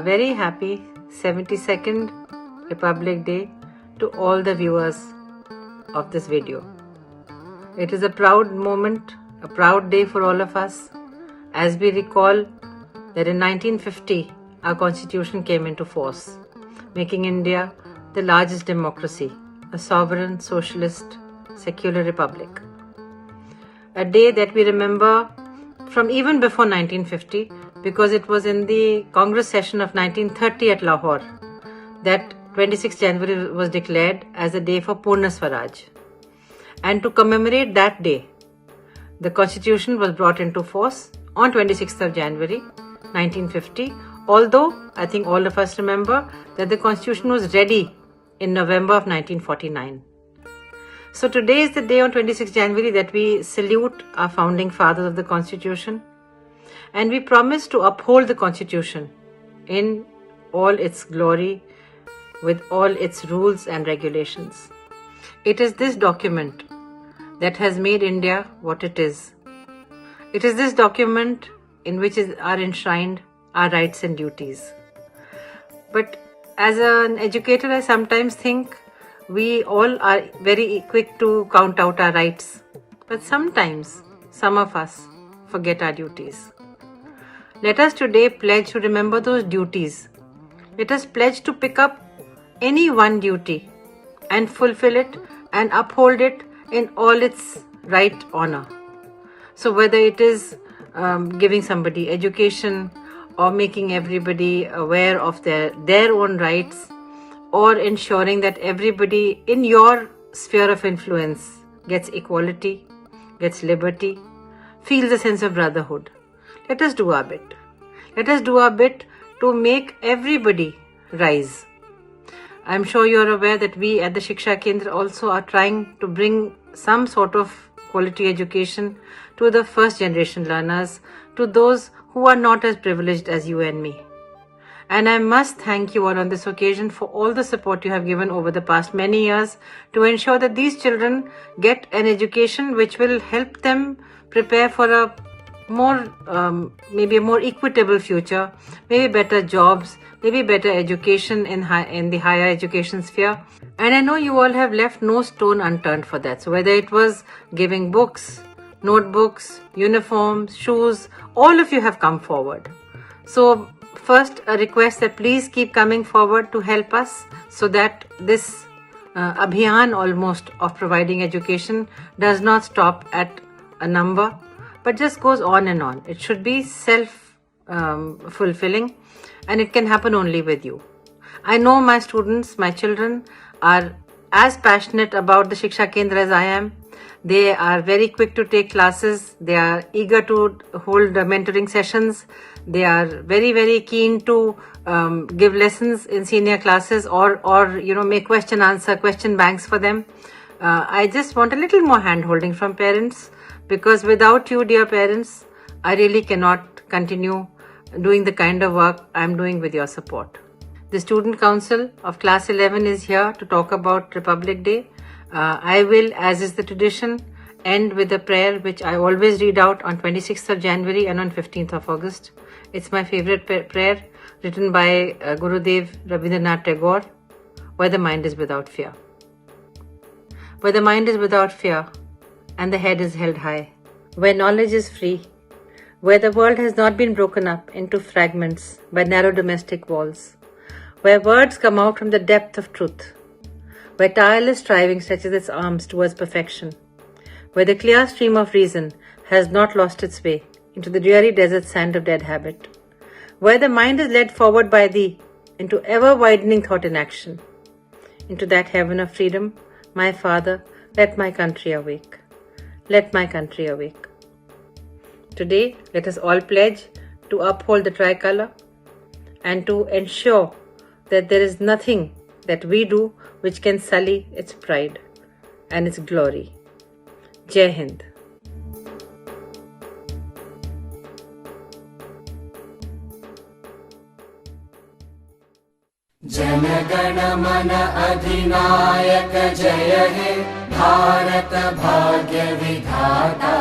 A very happy 72nd Republic Day to all the viewers of this video. It is a proud moment, a proud day for all of us as we recall that in 1950 our constitution came into force, making India the largest democracy, a sovereign, socialist, secular republic. A day that we remember from even before 1950 because it was in the Congress session of 1930 at Lahore that 26 January was declared as a day for Purna Swaraj. And to commemorate that day, the constitution was brought into force on 26th of January 1950, although I think all of us remember that the constitution was ready in November of 1949. So today is the day on 26th January that we salute our founding fathers of the constitution, and we promise to uphold the constitution in all its glory with all its rules and regulations. It is this document that has made India what it is. It is this document in which are enshrined our rights and duties. But as an educator, I sometimes think we all are very quick to count out our rights. But sometimes, some of us forget our duties. Let us today pledge to remember those duties. Let us pledge to pick up any one duty and fulfill it and uphold it in all its right honor. So whether it is giving somebody education or making everybody aware of their own rights, or ensuring that everybody in your sphere of influence gets equality, gets liberty, feels a sense of brotherhood. Let us do our bit. Let us do our bit to make everybody rise. I'm sure you're aware that we at the Shiksha Kendra also are trying to bring some sort of quality education to the first generation learners, to those who are not as privileged as you and me. And I must thank you all on this occasion for all the support you have given over the past many years to ensure that these children get an education which will help them prepare for a more, maybe a more equitable future, maybe better jobs, maybe better education in the higher education sphere. And I know you all have left no stone unturned for that. So whether it was giving books, notebooks, uniforms, shoes, all of you have come forward. So first, a request that please keep coming forward to help us so that this abhiyan almost of providing education does not stop at a number but just goes on and on. It should be self-fulfilling and it can happen only with you. I know my students, my children are as passionate about the Shiksha Kendra as I am. They are very quick to take classes. They are eager to hold mentoring sessions. They are very, very keen to give lessons in senior classes or make question banks for them. I just want a little more hand holding from parents, because without you, dear parents, I really cannot continue doing the kind of work I'm doing with your support. The Student Council of Class 11 is here to talk about Republic Day. I will, as is the tradition, end with a prayer which I always read out on 26th of January and on 15th of August. It's my favorite prayer, written by Gurudev Rabindranath Tagore, where the mind is without fear. Where the mind is without fear and the head is held high, where knowledge is free, where the world has not been broken up into fragments by narrow domestic walls, where words come out from the depth of truth, where tireless striving stretches its arms towards perfection, where the clear stream of reason has not lost its way into the dreary desert sand of dead habit, where the mind is led forward by thee into ever-widening thought and action. Into that heaven of freedom, my Father, let my country awake. Let my country awake. Today, let us all pledge to uphold the tricolour and to ensure that there is nothing that we do which can sully its pride and its glory. Jai Hind. Jana Gana मन अधिनायक जय हे भारत भाग्य विधाता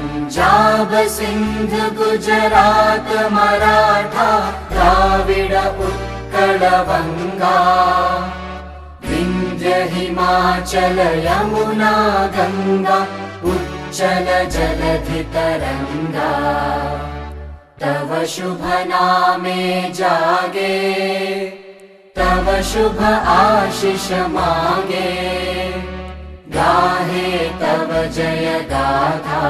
पञ्जाब सिन्ध गुजरात मराठा द्राविड उत्कल बङ्गा विन्ध्य हिमाचल यमुना गङ्गा उच्चल जलधि तरङ्गा तव शुभ नामे जागे तव शुभ आशीष मागे गाहे तव जय गाथा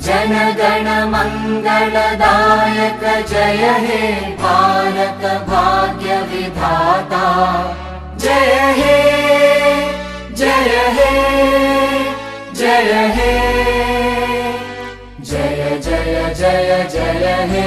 जन गण मंगलदायक जय हे भारत भाग्य विधाता जय हे जय हे जय हे जय जय जय जय हे।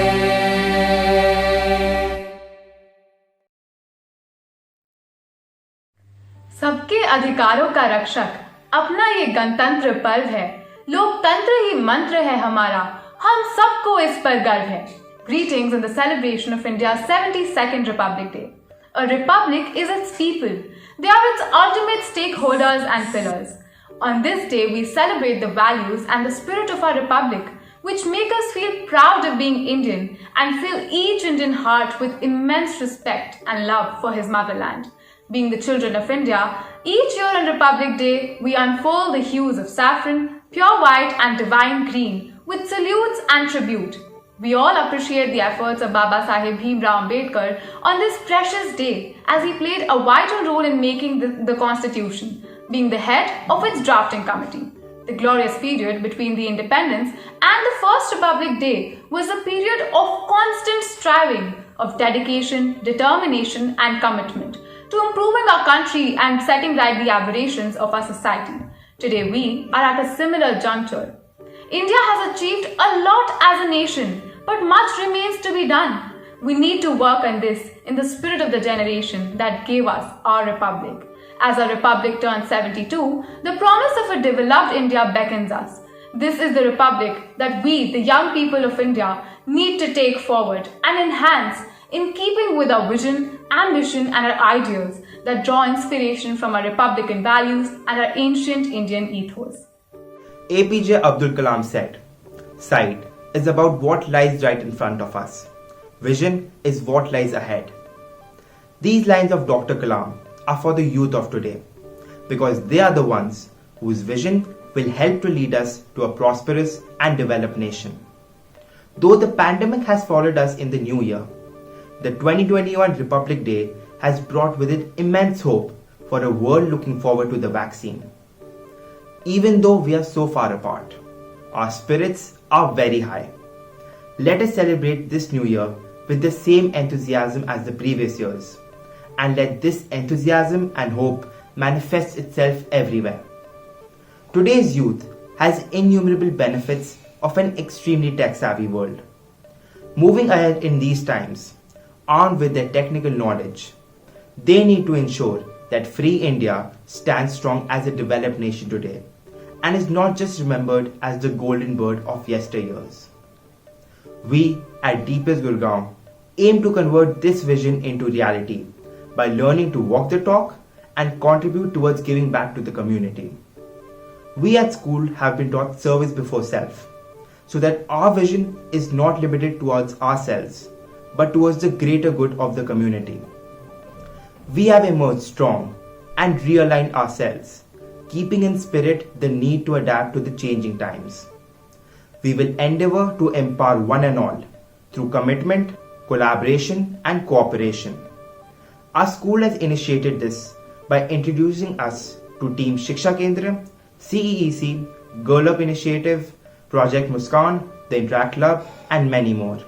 सबके अधिकारों का रक्षक अपना ये गणतंत्र पर्व है, लोकतंत्र ही मंत्र है हमारा, हम सबको इस पर गर्व है। Greetings in the celebration of India's 72nd Republic Day. A republic is its people. They are its ultimate stakeholders and pillars. On this day, we celebrate the values and the spirit of our republic, which make us feel proud of being Indian and fill each Indian heart with immense respect and love for his motherland. Being the children of India, each year on Republic Day, we unfold the hues of saffron, pure white and divine green with salutes and tribute. We all appreciate the efforts of Baba Saheb Bhimrao Ambedkar on this precious day as he played a vital role in making the Constitution, being the head of its drafting committee. The glorious period between the independence and the first Republic Day was a period of constant striving, of dedication, determination and commitment to improving our country and setting right the aberrations of our society. Today we are at a similar juncture. India has achieved a lot as a nation, but much remains to be done. We need to work on this in the spirit of the generation that gave us our republic. As our republic turns 72, the promise of a developed India beckons us. This is the republic that we, the young people of India, need to take forward and enhance in keeping with our vision, ambition and our ideals that draw inspiration from our republican values and our ancient Indian ethos. APJ Abdul Kalam said, "Sight is about what lies right in front of us. Vision is what lies ahead." These lines of Dr. Kalam are for the youth of today because they are the ones whose vision will help to lead us to a prosperous and developed nation. Though the pandemic has followed us in the new year, the 2021 Republic Day has brought with it immense hope for a world looking forward to the vaccine. Even though we are so far apart, our spirits are very high. Let us celebrate this new year with the same enthusiasm as the previous years, and let this enthusiasm and hope manifest itself everywhere. Today's youth has innumerable benefits of an extremely tech-savvy world. Moving ahead in these times, armed with their technical knowledge, they need to ensure that free India stands strong as a developed nation today and is not just remembered as the golden bird of yesteryears. We at Deepest Gurgaon aim to convert this vision into reality by learning to walk the talk and contribute towards giving back to the community. We at school have been taught service before self, so that our vision is not limited towards ourselves, but towards the greater good of the community. We have emerged strong and realigned ourselves, keeping in spirit the need to adapt to the changing times. We will endeavor to empower one and all through commitment, collaboration and cooperation. Our school has initiated this by introducing us to Team Shiksha Kendra, CEEC, Girl Up Initiative, Project Muskan, the Interact Club and many more.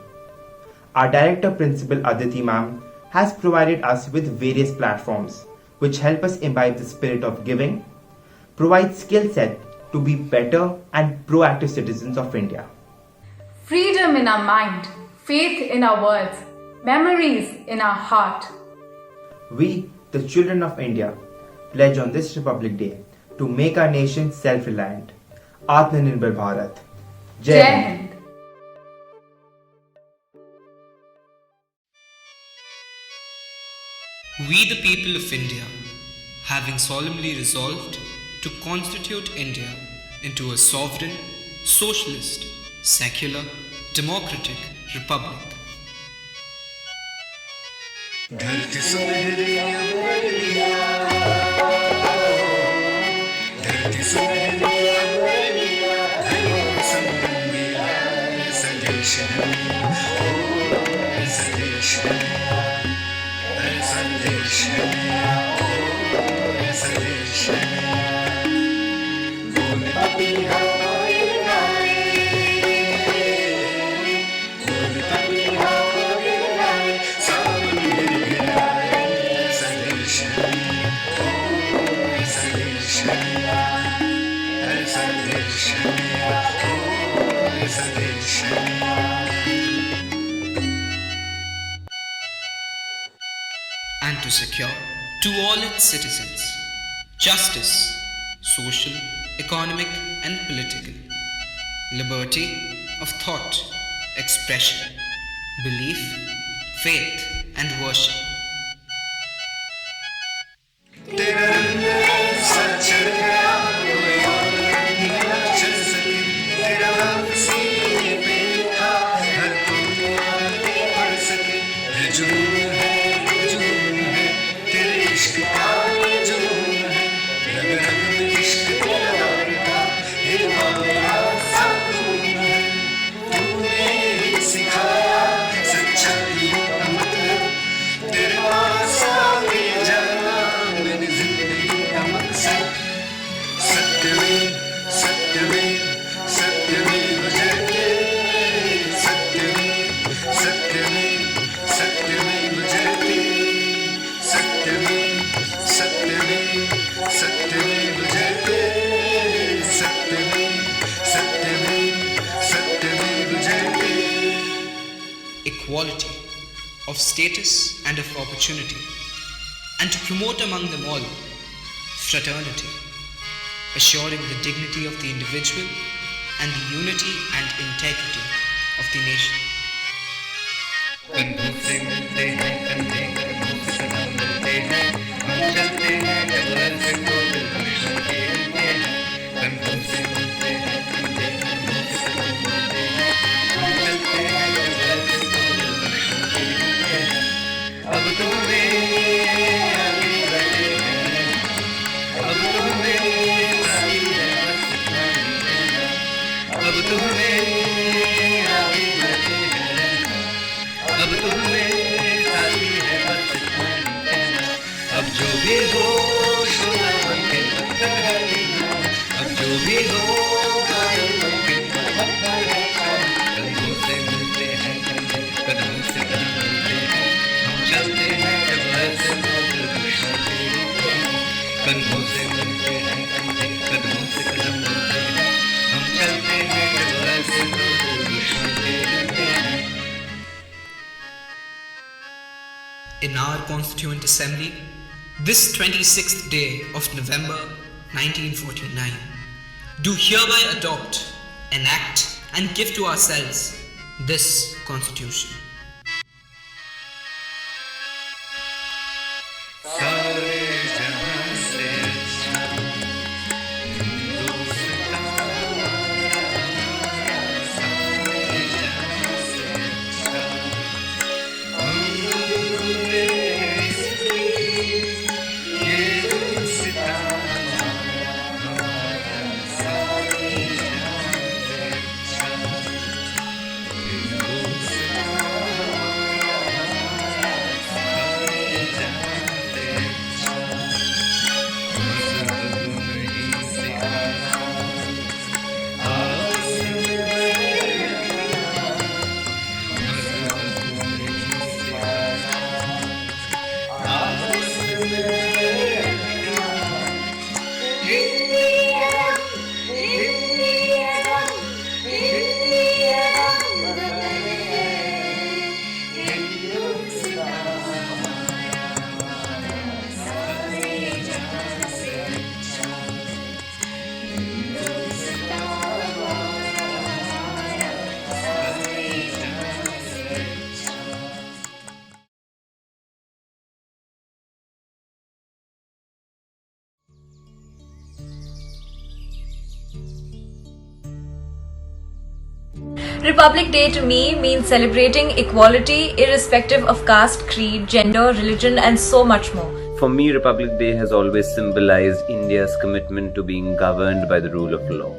Our Director Principal Aditi Ma'am has provided us with various platforms which help us imbibe the spirit of giving, provide skill set to be better and proactive citizens of India. Freedom in our mind, faith in our words, memories in our heart. We, the children of India, pledge on this Republic Day to make our nation self-reliant. Atmanirbhar Bharat. Jai Hind. We, the people of India, having solemnly resolved to constitute India into a sovereign, socialist, secular, democratic republic. धरती सुनहरी अम्बरिया, धरती सुनहरी अम्बरिया, धरती संगमिया, ऐसा देश है, ओ ऐसा देश है, ऐसा देश है, ओ ऐसा देश है। कौन पपीहा कोयल गाए, कौन पपीहा कोयल गाए, सावन गिरगिराए, ऐसा देश है, ओ ऐसा देश है, ऐसा देश है, ओ ऐसा देश है। And to secure to all its citizens justice, social, economic, and political, liberty of thought, expression, belief, faith, and worship. तेरा रंग ऐसा चढ़ गया, कोई और रंग न चढ़ सके, तेरा नाम सीने पे लिखा, हर कोई आगे बढ़ सके। है जुनून है, तेरे इश्क का ये जुनून है, रग रग में इश्क तेरा का, ये मामला साकून है। तूने सिखाया सच्चाई का मतलब, तेरे पास आके जाना मैंने जिंदगी का मकसद। सत्यमेव सत्यमेव सत्यमेव जयते, सत्यमेव सत्यमेव सत्यमेव जयते, सत्यमेव सत्यमेव सत्यमेव जयते, सत्यमेव सत्यमेव सत्यमेव जयते। Equality of status and of opportunity, and to promote among them all fraternity, assuring the dignity of the individual and the unity and integrity of the nation. कंधों से मिलते हैं, कंधे कंधों से कदम मिलते हैं, हम चलते हैं जंगल से तो दिल हमेशा खेलते हैं। कंधों से मिलते हैं, कंधे कंधों से कदम मिलते हैं, हम चलते हैं जंगल से तो दिल हमेशा खेलते हैं। अब तो हमें आगे बढ़े हैं, अब तो हमें साथी है बस इतना ही कहना, अब तो हमें आगे बढ़े हैं, अब तो हमें साथी है बस इतना ही कहना। अब जो भी हो सोना बनके पत्थर है लीना, अब जो भी हो घायल बनके पत्थर है खाना। कंधों से मिलते हैं कंधे, कदमों से कदम मिलते हैं, हम चलते हैं जब ऐसे तो दिल हमेशा खेलते हैं। कंधों से मिलते हैं कंधे, कदमों से कदम मिलते हैं, हम चलते हैं जब ऐसे तो दिल हमेशा खेलते हैं। In our Constituent Assembly, this 26th day of November 1949, do hereby adopt, enact, and give to ourselves this Constitution. सारे जहां से अच्छा हिंदुस्तान हमारा, सारे जहां से अच्छा हमने इसलिए ये हिंदुस्तान हमारा, सारे जहां से अच्छा Hindustan Republic Day to me means celebrating equality irrespective of caste, creed, gender, religion, and so much more. For me, Republic Day has always symbolized India's commitment to being governed by the rule of law.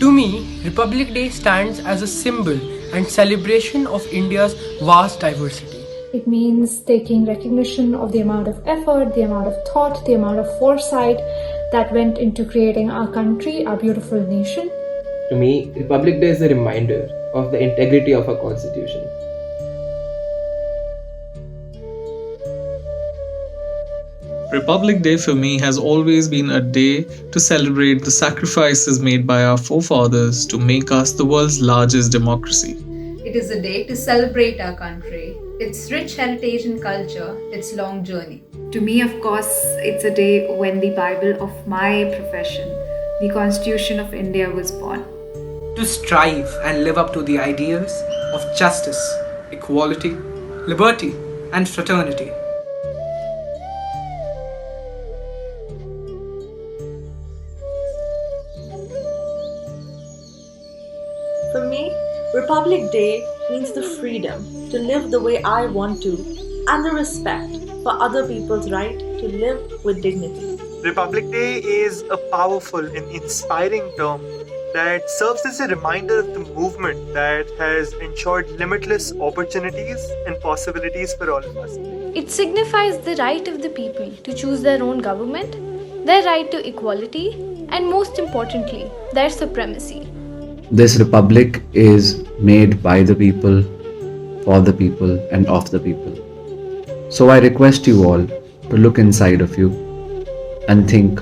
To me, Republic Day stands as a symbol and celebration of India's vast diversity. It means taking recognition of the amount of effort, the amount of thought, the amount of foresight that went into creating our country, our beautiful nation. To me, Republic Day is a reminder of the integrity of our constitution. Republic Day for me has always been a day to celebrate the sacrifices made by our forefathers to make us the world's largest democracy. It is a day to celebrate our country, its rich heritage and culture, its long journey. To me, of course, it's a day when the Bible of my profession, the Constitution of India, was born. To strive and live up to the ideals of justice, equality, liberty, and fraternity. For me, Republic Day means the freedom to live the way I want to and the respect for other people's right to live with dignity. Republic Day is a powerful and inspiring term that serves as a reminder of the movement that has ensured limitless opportunities and possibilities for all of us. It signifies the right of the people to choose their own government, their right to equality, and most importantly, their supremacy. This republic is made by the people, for the people, and of the people. So I request you all to look inside of you and think,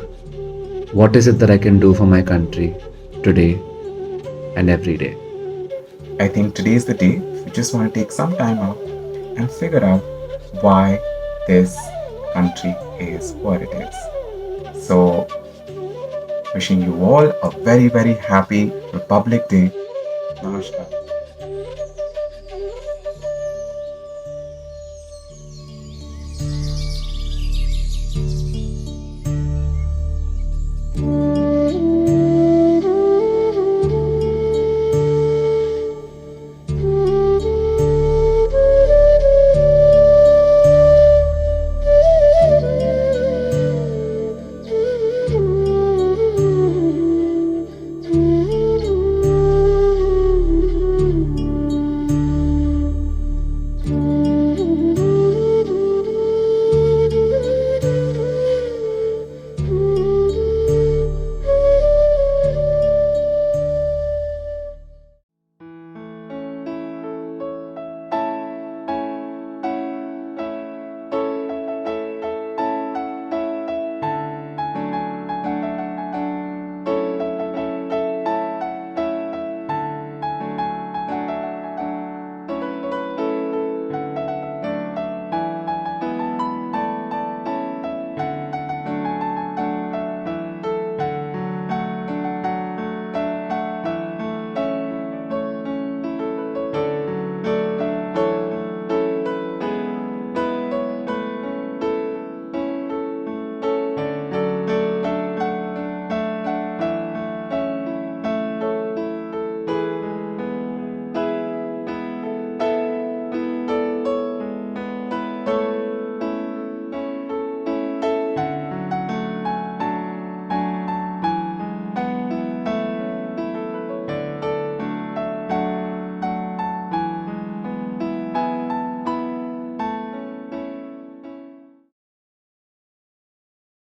what is it that I can do for my country today and every day? I think today is the day we just want to take some time out and figure out why this country is what it is. So, wishing you all a very, very happy Republic Day. Namaskar.